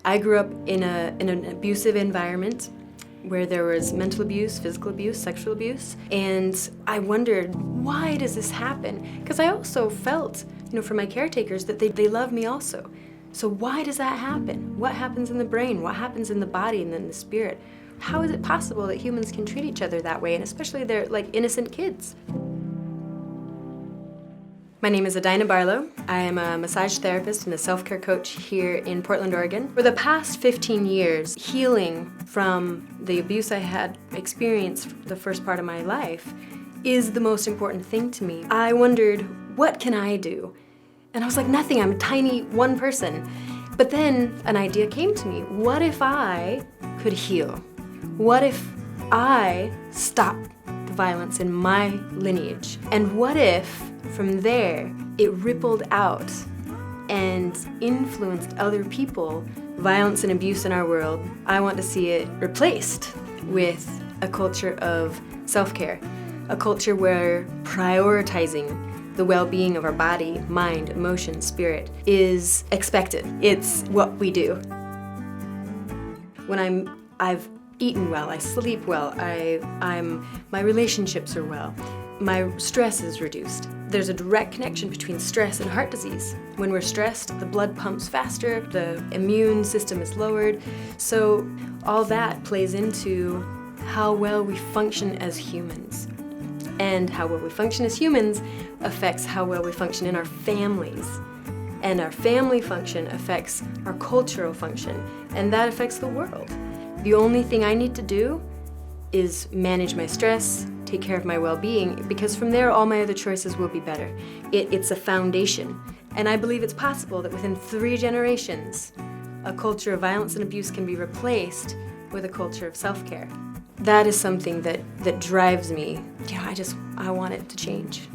I grew up in an abusive environment where there was mental abuse, physical abuse, sexual abuse, and I wondered, why does this happen? Because I also felt, from my caretakers that they love me also. So why does that happen? What happens in the brain? What happens in the body and then the spirit? How is it possible that humans can treat each other that way, and especially they're like innocent kids? My name is Adina Barlow. I am a massage therapist and a self-care coach here in Portland, Oregon. For the past 15 years, healing from the abuse I had experienced the first part of my life is the most important thing to me. I wondered, what can I do? And I was like, nothing, I'm a tiny one person. But then an idea came to me. What if I could heal? What if I stopped the violence in my lineage? And what if from there it rippled out and influenced other people? Violence and abuse in our world, I want to see it replaced with a culture of self-care, a culture where prioritizing the well-being of our body, mind, emotion, spirit is expected. It's what we do. When I've eaten well, I sleep well, my relationships are well, my stress is reduced. There's a direct connection between stress and heart disease. When we're stressed, the blood pumps faster, the immune system is lowered. So all that plays into how well we function as humans. And how well we function as humans affects how well we function in our families. And our family function affects our cultural function, and that affects the world. The only thing I need to do is manage my stress, take care of my well-being, because from there all my other choices will be better. It's a foundation, and I believe it's possible that within 3 generations, a culture of violence and abuse can be replaced with a culture of self-care. That is something that drives me. I want it to change.